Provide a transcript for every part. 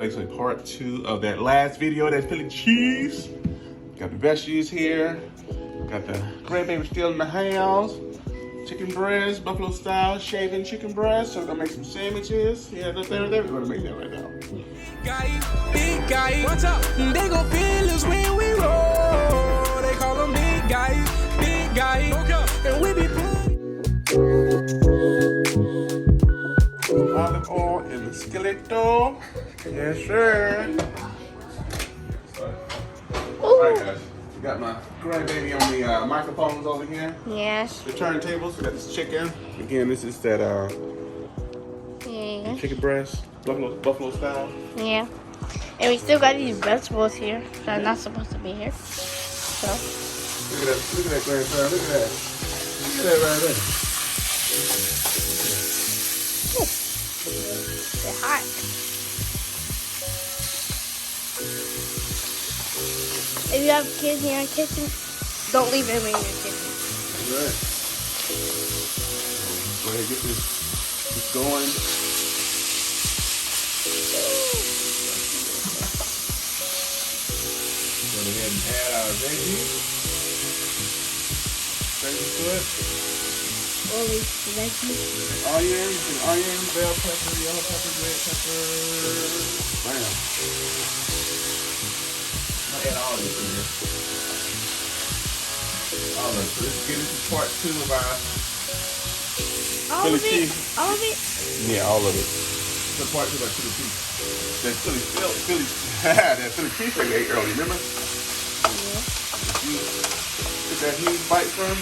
Basically part 2 of that last video, that Philly cheese. Got the veggies here. Got the grandbaby still in the house. Chicken breast, buffalo style, shaving chicken breast. So we're gonna make some sandwiches. Yeah, that's there. We're gonna make that right now. Guy, big guy, what's up? They gon' feel us when we roll. They call them big guy, okay. And we be Olive oil in the skillet though. Yes, sir. Alright guys, we got my grandbaby on the microphones over here. Yes. The turntables, we got this chicken. Again, this is that Yeah. chicken breast, buffalo style. Yeah. And we still got these vegetables here that are not supposed to be here. So. Look at that grandson, look at that. Look at that right there. They're hot. If you have kids in your kitchen, don't leave them in your kitchen. All right. Go ahead and get this going. Go ahead and add our veggies. Veggies to it. All these veggies. Onion, bell pepper, yellow pepper, red pepper. Bam. I'll add all this in here. All of it. So let's get into part 2 of our All Philly of it? cheese. All of it? Yeah, all of it. So part 2 of our Philly cheese. That that Philly cheese thing we ate earlier, remember? Yeah. Get that huge bite from.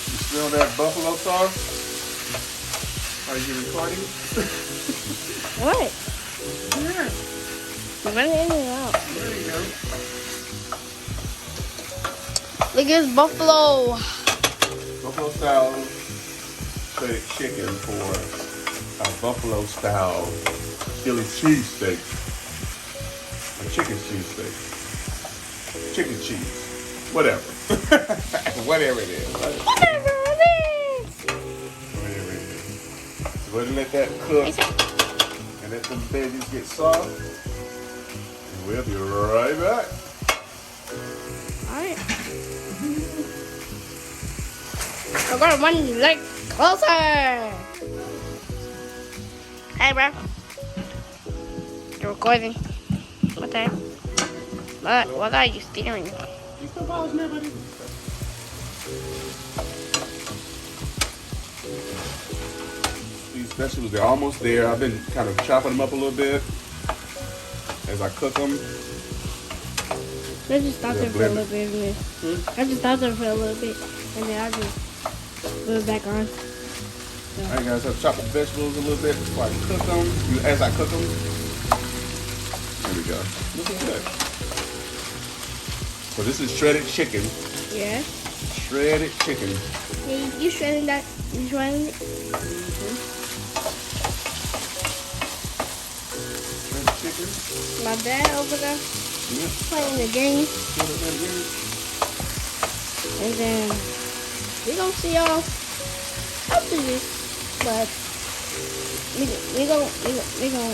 You smell that buffalo sauce? Are you recording? What? Yeah. Run it in and out. There you go. Look at this buffalo. Buffalo style shredded chicken for a buffalo style Philly cheesesteak. A chicken cheesesteak. Chicken cheese. Whatever. Whatever it is. Whatever it is. Whatever it is. So we're gonna let that cook and let them veggies get soft. And we'll be right back. Alright. I'm gonna run your leg closer. Hey, bro. You're recording. What the heck? What are you staring at? You still pausing there, buddy? These vegetables, they're almost there. I've been kind of chopping them up a little bit as I cook them. I just stopped Yeah, there for a blend little bit. I just stopped there for a little bit, and then I just put it back on. All right, guys, I've chopped the vegetables a little bit before I cook them. As I cook them, there we go. Looking good. So this is shredded chicken. Yeah. Shredded chicken. Hey, you shredding that? You shredding it? Shredded chicken. My dad over there Yeah. playing the game, Put it in here. and then we gonna see y'all after this. But we gonna yeah. We gonna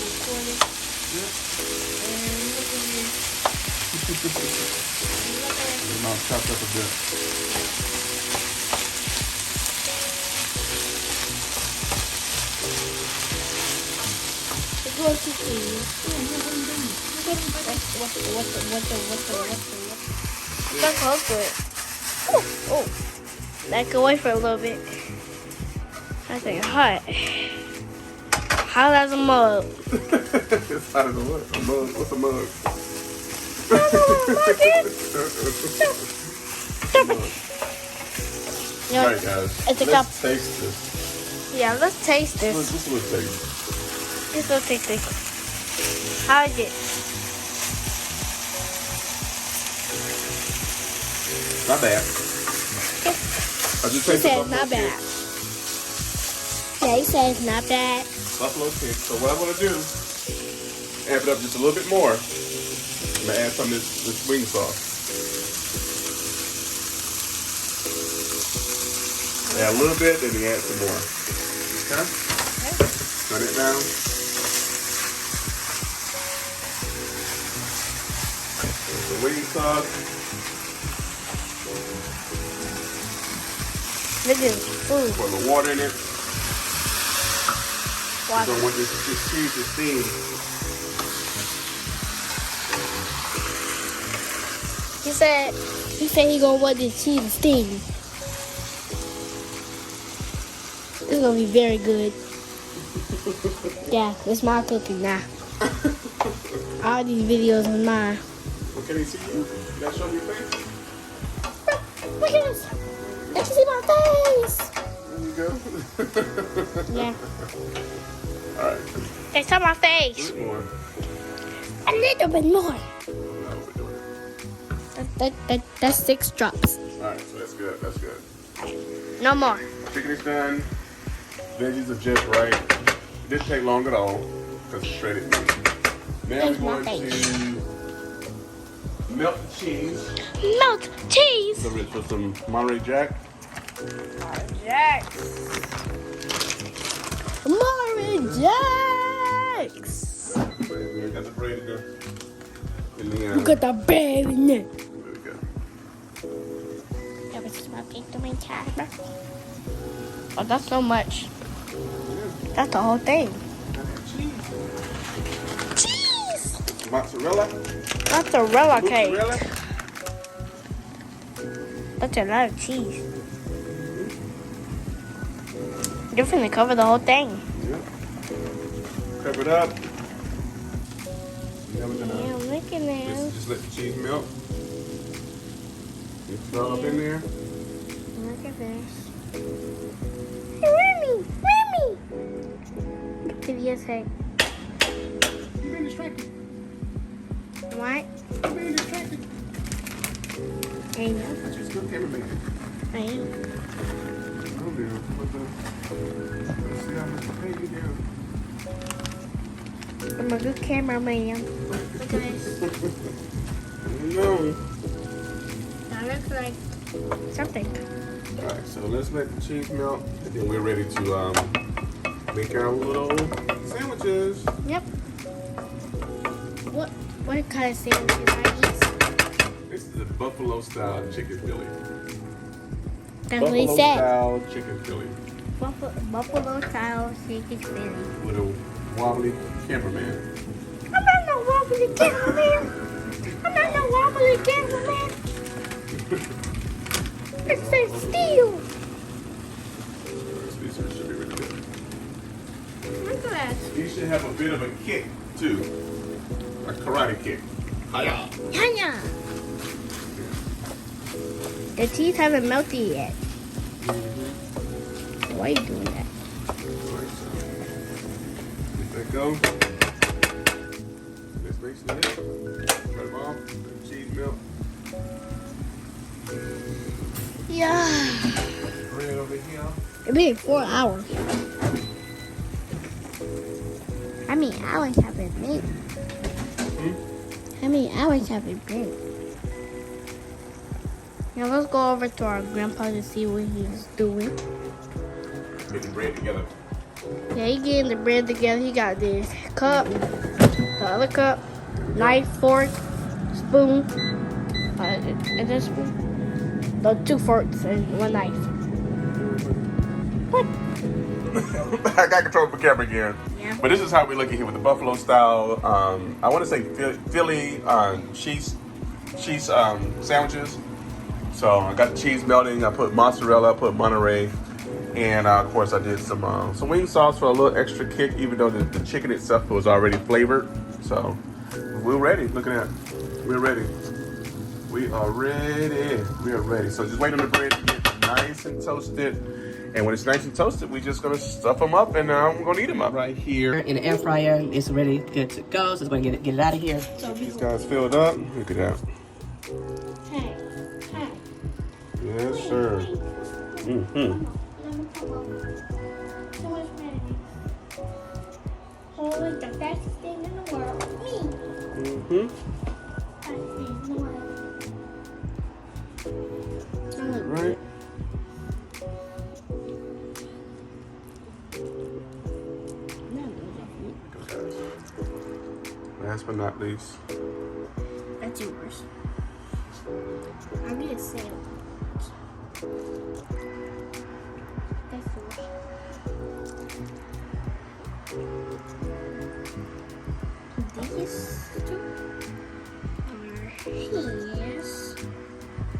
record it. And look at this. The mouth chopped up a bit. It's going to see. Let's hold to it. Oh. Back away for a little bit. I think hot. Hot as a mug. It's hot as a what? A mug? What's a mug? You know, All right, guys. it's a Let's cup. taste this. Yeah, let's taste this. This looks tasty. This looks tasty. How is it? Not bad. I just He tasted said it's not buffalo bad. Yeah, he said it's not bad. chick. Buffalo chick. So what I'm gonna do, amp it up just a little bit more. I'm gonna add some of this wing sauce. Add a little bit, then we add some more. Okay? Turn it down. There's the wing sauce. Look at this food. Put a little water in it. Water. You don't want this cheese to steam. He said he gonna want this cheese to steam. This is gonna be very good. Yeah, it's my cooking now. All these videos are mine. Well, can he see you? You gotta show me your face. Look at this. Let you see my face. There you go. Yeah. All right. They saw my A face. little more. A little bit more. Now overdoing it. That's 6 drops. All right, so that's good. That's good. No more. Chicken is done. Veggies are just right. It didn't take long at all because it's shredded meat. Now There's we're my going to melt the cheese. Melt cheese. So we're put some Monterey Jack. Jacks. Monterey Jacks. We got the bread in there. And then, Look at the bread in there. there we go. Oh, that's so much. That's the whole thing. Cheese. Mozzarella. Mozzarella cake. Mozzarella. That's a lot of cheese. You're finna cover the whole thing. Yep. Cover it up. Now we're gonna Yeah, look at that. just let the cheese melt. It's all up in there. Look at this. Hey, Remy! Remy! Give you a sec. You've been distracted. What? You've been distracted. I know. That's just good cameraman. I am. Oh, dear. Let's see how much pay you do. I'm a good cameraman. Look at this. No. That looks like something. All right, so let's let the cheese melt, and then we're ready to make our little sandwiches. Yep. What kind of sandwiches are these? This is a buffalo style chicken Philly. That's what he said. Style chicken Philly Buffalo style chicken Philly. with a wobbly cameraman. I'm not no wobbly cameraman. I'm not no wobbly cameraman. It's a steel. These should be really good. Look at that. These should have a bit of a kick too, a karate kick. Hiya! Tanya. The cheese hasn't melted yet. Why are you doing that? Alright, so let that go. This makes it. Cut them off. Let the cheese melt. Yeah. Bread over here. It's been 4 hours. How many hours have it been? How many hours have it been? Now let's go over to our grandpa to see what he's doing. Get the bread together. Yeah, he getting the bread together. He got this cup, the other cup, knife, fork, spoon, and this spoon. The 2 forks and 1 knife. What? I got control of the camera again. Yeah. But this is how we look at here with the buffalo style. I want to say Philly cheese sandwiches. So I got the cheese melting. I put mozzarella. I put Monterey, and of course I did some wing sauce for a little extra kick, even though the chicken itself was already flavored. So we're ready. Look at that. We're ready. We are ready. We are ready. So just wait on the bread to get nice and toasted. And when it's nice and toasted, we're just gonna stuff them up and we're gonna eat them up. Right here. In the air fryer, it's ready, good to go. So it's going to get it out of here. These guys filled up. Look at that. Hey, hey. Yes, sir. Mm-hmm. Oh, it's the fastest thing in the world. Me. Mm-hmm. Fastest thing in the world. Right. last but not least. That's yours. I'll get a sandwich. That's yours. These two are his.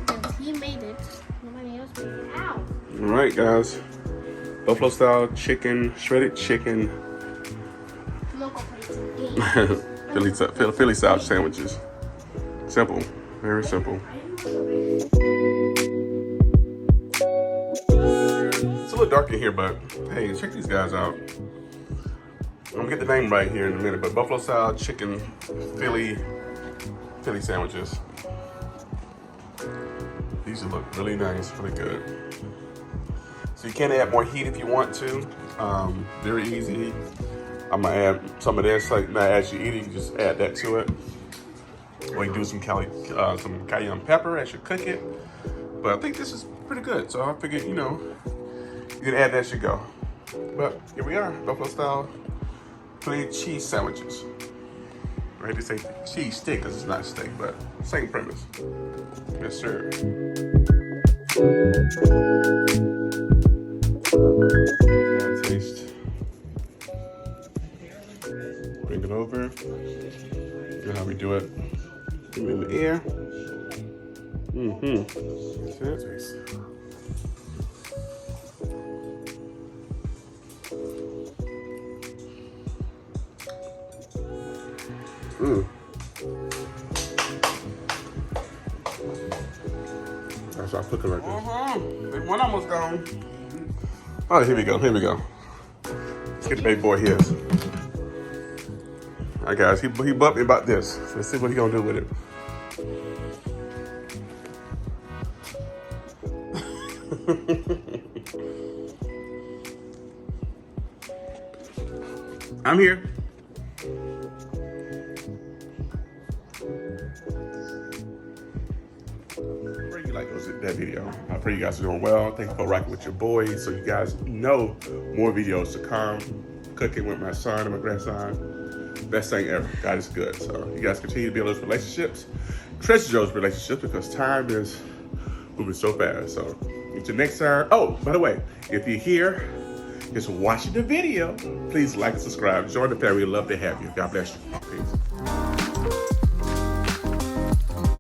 Because he made it. Nobody else made it. Ow! All right, guys. Buffalo style chicken, shredded chicken, Local place again. Philly style sandwiches. Simple, very simple. It's a little dark in here, but hey, check these guys out. I'm gonna get the name right here in a minute, but buffalo style chicken Philly sandwiches. These look really nice, really good. So you can add more heat if you want to. Very easy. I'm gonna add some of this, like not as you eat it, you just add that to it. Or you do some cayenne pepper as you cook it. But I think this is pretty good, so I figured, you know, you can add that as you go. But here we are, buffalo style Philly cheese sandwiches. I hate to say cheese stick because it's not steak, but same premise. Yes, sir. Taste. Bring it over. You know how we do it. In the air. That's it. That's why I cook it like this. One almost gone. Oh, here we go. Here we go. Let's get the baby boy here. All right, guys. He bumped me about this. So let's see what he gonna do with it. I'm here. I pray you like that video. I pray you guys are doing well. Thank you for rocking with your boys. So you guys know more videos to come. Cooking with my son and my grandson. Best thing ever. God is good. So you guys continue to build those relationships. Treasure those relationships because time is moving so fast. So until next time. Oh, by the way, if you're here, just watching the video, please like and subscribe. Join the family. We'd love to have you. God bless you. Peace.